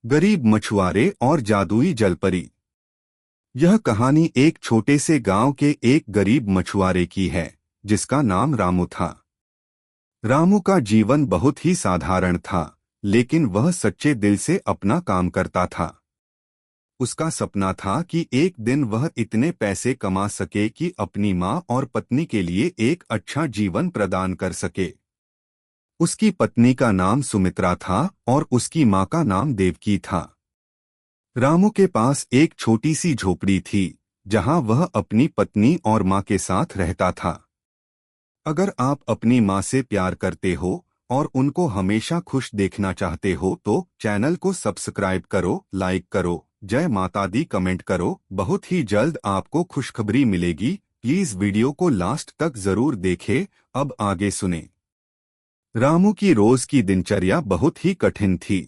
गरीब मछुआरे और जादुई जलपरी। यह कहानी एक छोटे से गांव के एक गरीब मछुआरे की है, जिसका नाम रामू था। रामू का जीवन बहुत ही साधारण था, लेकिन वह सच्चे दिल से अपना काम करता था। उसका सपना था कि एक दिन वह इतने पैसे कमा सके कि अपनी माँ और पत्नी के लिए एक अच्छा जीवन प्रदान कर सके। उसकी पत्नी का नाम सुमित्रा था और उसकी माँ का नाम देवकी था। रामू के पास एक छोटी सी झोपड़ी थी, जहां वह अपनी पत्नी और माँ के साथ रहता था। अगर आप अपनी माँ से प्यार करते हो और उनको हमेशा खुश देखना चाहते हो तो चैनल को सब्सक्राइब करो, लाइक करो, जय माता दी कमेंट करो। बहुत ही जल्द आपको खुशखबरी मिलेगी। प्लीज वीडियो को लास्ट तक जरूर देखें। अब आगे सुने। रामू की रोज की दिनचर्या बहुत ही कठिन थी।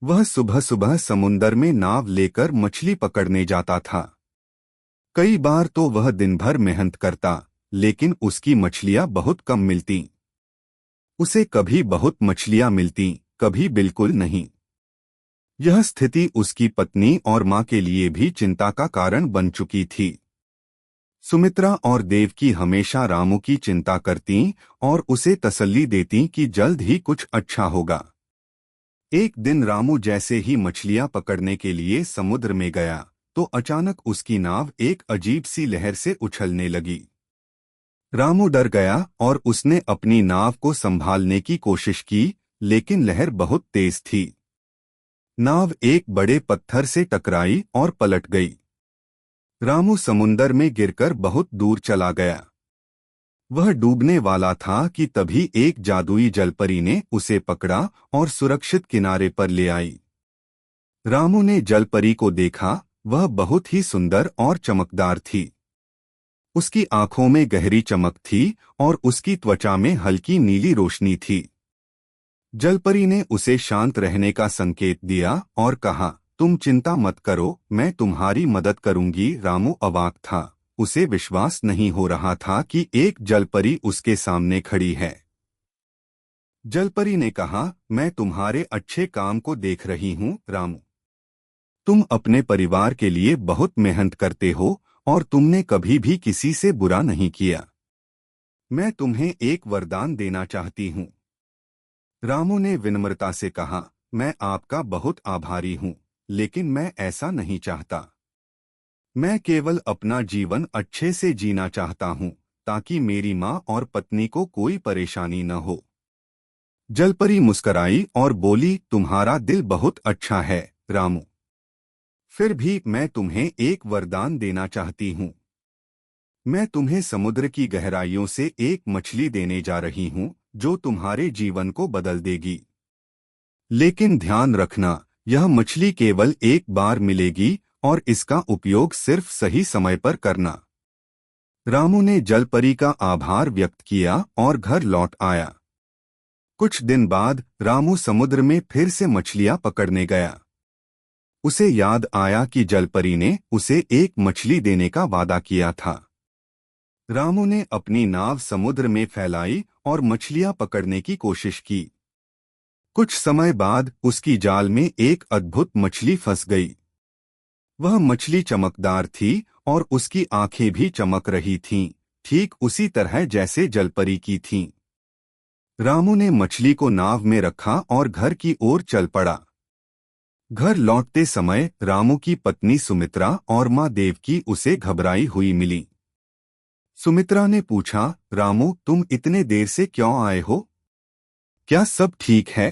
वह सुबह सुबह समुंदर में नाव लेकर मछली पकड़ने जाता था। कई बार तो वह दिन भर मेहनत करता, लेकिन उसकी मछलियां बहुत कम मिलती। उसे कभी बहुत मछलियां मिलती, कभी बिल्कुल नहीं। यह स्थिति उसकी पत्नी और माँ के लिए भी चिंता का कारण बन चुकी थी। सुमित्रा और देवकी हमेशा रामू की चिंता करती और उसे तसल्ली देती कि जल्द ही कुछ अच्छा होगा। एक दिन रामू जैसे ही मछलियां पकड़ने के लिए समुद्र में गया, तो अचानक उसकी नाव एक अजीब सी लहर से उछलने लगी। रामू डर गया और उसने अपनी नाव को संभालने की कोशिश की, लेकिन लहर बहुत तेज थी। नाव एक बड़े पत्थर से टकराई और पलट गई। रामू समुंदर में गिरकर बहुत दूर चला गया। वह डूबने वाला था कि तभी एक जादुई जलपरी ने उसे पकड़ा और सुरक्षित किनारे पर ले आई। रामू ने जलपरी को देखा। वह बहुत ही सुंदर और चमकदार थी। उसकी आंखों में गहरी चमक थी और उसकी त्वचा में हल्की नीली रोशनी थी। जलपरी ने उसे शांत रहने का संकेत दिया और कहा, तुम चिंता मत करो, मैं तुम्हारी मदद करूंगी। रामू अवाक था। उसे विश्वास नहीं हो रहा था कि एक जलपरी उसके सामने खड़ी है। जलपरी ने कहा, मैं तुम्हारे अच्छे काम को देख रही हूँ रामू। तुम अपने परिवार के लिए बहुत मेहनत करते हो और तुमने कभी भी किसी से बुरा नहीं किया। मैं तुम्हें एक वरदान देना चाहती हूँ। रामू ने विनम्रता से कहा, मैं आपका बहुत आभारी हूँ, लेकिन मैं ऐसा नहीं चाहता। मैं केवल अपना जीवन अच्छे से जीना चाहता हूँ, ताकि मेरी माँ और पत्नी को कोई परेशानी न हो। जलपरी मुस्कराई और बोली, तुम्हारा दिल बहुत अच्छा है रामू। फिर भी मैं तुम्हें एक वरदान देना चाहती हूँ। मैं तुम्हें समुद्र की गहराइयों से एक मछली देने जा रही हूँ, जो तुम्हारे जीवन को बदल देगी। लेकिन ध्यान रखना, यह मछली केवल एक बार मिलेगी और इसका उपयोग सिर्फ सही समय पर करना। रामू ने जलपरी का आभार व्यक्त किया और घर लौट आया। कुछ दिन बाद रामू समुद्र में फिर से मछलियां पकड़ने गया। उसे याद आया कि जलपरी ने उसे एक मछली देने का वादा किया था। रामू ने अपनी नाव समुद्र में फैलाई और मछलियां पकड़ने की कोशिश की। कुछ समय बाद उसकी जाल में एक अद्भुत मछली फंस गई। वह मछली चमकदार थी और उसकी आंखें भी चमक रही थीं, ठीक उसी तरह जैसे जलपरी की थीं। रामू ने मछली को नाव में रखा और घर की ओर चल पड़ा। घर लौटते समय रामू की पत्नी सुमित्रा और माँ देवकी उसे घबराई हुई मिली। सुमित्रा ने पूछा, रामू तुम इतने देर से क्यों आए हो? क्या सब ठीक है?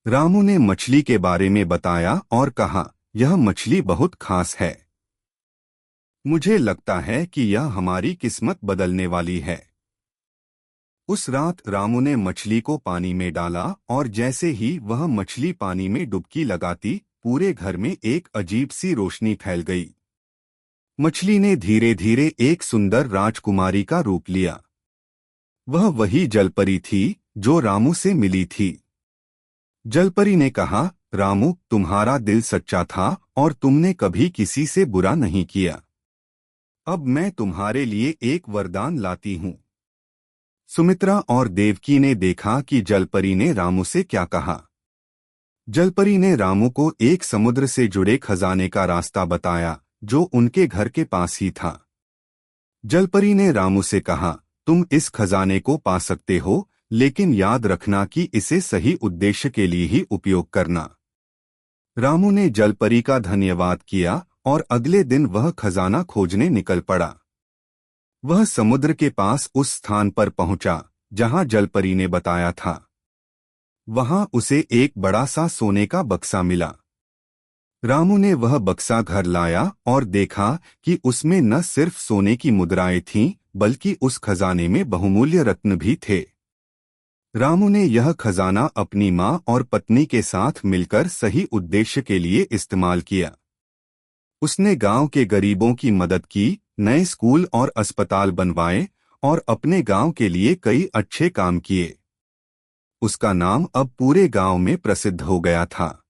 रामू ने मछली के बारे में बताया और कहा, यह मछली बहुत खास है। मुझे लगता है कि यह हमारी किस्मत बदलने वाली है। उस रात रामू ने मछली को पानी में डाला और जैसे ही वह मछली पानी में डुबकी लगाती, पूरे घर में एक अजीब सी रोशनी फैल गई। मछली ने धीरे धीरे एक सुंदर राजकुमारी का रूप लिया। वह वही जलपरी थी जो रामू से मिली थी। जलपरी ने कहा, रामू तुम्हारा दिल सच्चा था और तुमने कभी किसी से बुरा नहीं किया। अब मैं तुम्हारे लिए एक वरदान लाती हूँ। सुमित्रा और देवकी ने देखा कि जलपरी ने रामू से क्या कहा। जलपरी ने रामू को एक समुद्र से जुड़े खजाने का रास्ता बताया जो उनके घर के पास ही था। जलपरी ने रामू से कहा, तुम इस खजाने को पा सकते हो, लेकिन याद रखना कि इसे सही उद्देश्य के लिए ही उपयोग करना। रामू ने जलपरी का धन्यवाद किया और अगले दिन वह खजाना खोजने निकल पड़ा। वह समुद्र के पास उस स्थान पर पहुंचा जहां जलपरी ने बताया था। वहां उसे एक बड़ा सा सोने का बक्सा मिला। रामू ने वह बक्सा घर लाया और देखा कि उसमें न सिर्फ सोने की मुद्राएं थीं, बल्कि उस खजाने में बहुमूल्य रत्न भी थे। रामू ने यह खजाना अपनी मां और पत्नी के साथ मिलकर सही उद्देश्य के लिए इस्तेमाल किया। उसने गांव के गरीबों की मदद की, नए स्कूल और अस्पताल बनवाए और अपने गांव के लिए कई अच्छे काम किए। उसका नाम अब पूरे गांव में प्रसिद्ध हो गया था।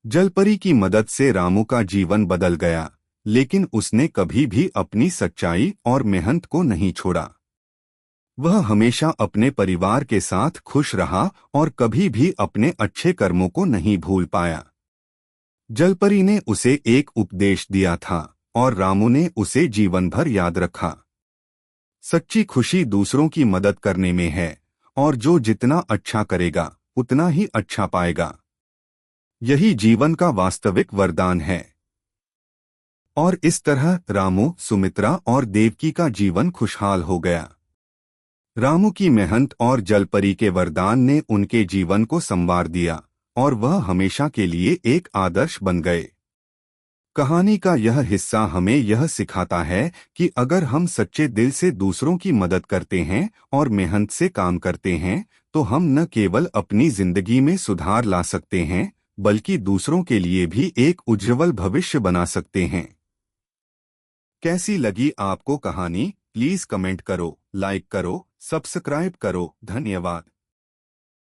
जलपरी की मदद से रामू का जीवन बदल गया, लेकिन उसने कभी भी अपनी सच्चाई और मेहनत को नहीं छोड़ा। वह हमेशा अपने परिवार के साथ खुश रहा और कभी भी अपने अच्छे कर्मों को नहीं भूल पाया। जलपरी ने उसे एक उपदेश दिया था और रामू ने उसे जीवन भर याद रखा। सच्ची खुशी दूसरों की मदद करने में है और जो जितना अच्छा करेगा उतना ही अच्छा पाएगा। यही जीवन का वास्तविक वरदान है। और इस तरह रामू, सुमित्रा और देवकी का जीवन खुशहाल हो गया। रामू की मेहनत और जलपरी के वरदान ने उनके जीवन को संवार दिया और वह हमेशा के लिए एक आदर्श बन गए। कहानी का यह हिस्सा हमें यह सिखाता है कि अगर हम सच्चे दिल से दूसरों की मदद करते हैं और मेहनत से काम करते हैं, तो हम न केवल अपनी जिंदगी में सुधार ला सकते हैं, बल्कि दूसरों के लिए भी एक उज्जवल भविष्य बना सकते हैं। कैसी लगी आपको कहानी? प्लीज कमेंट करो, लाइक करो, सब्सक्राइब करो। धन्यवाद।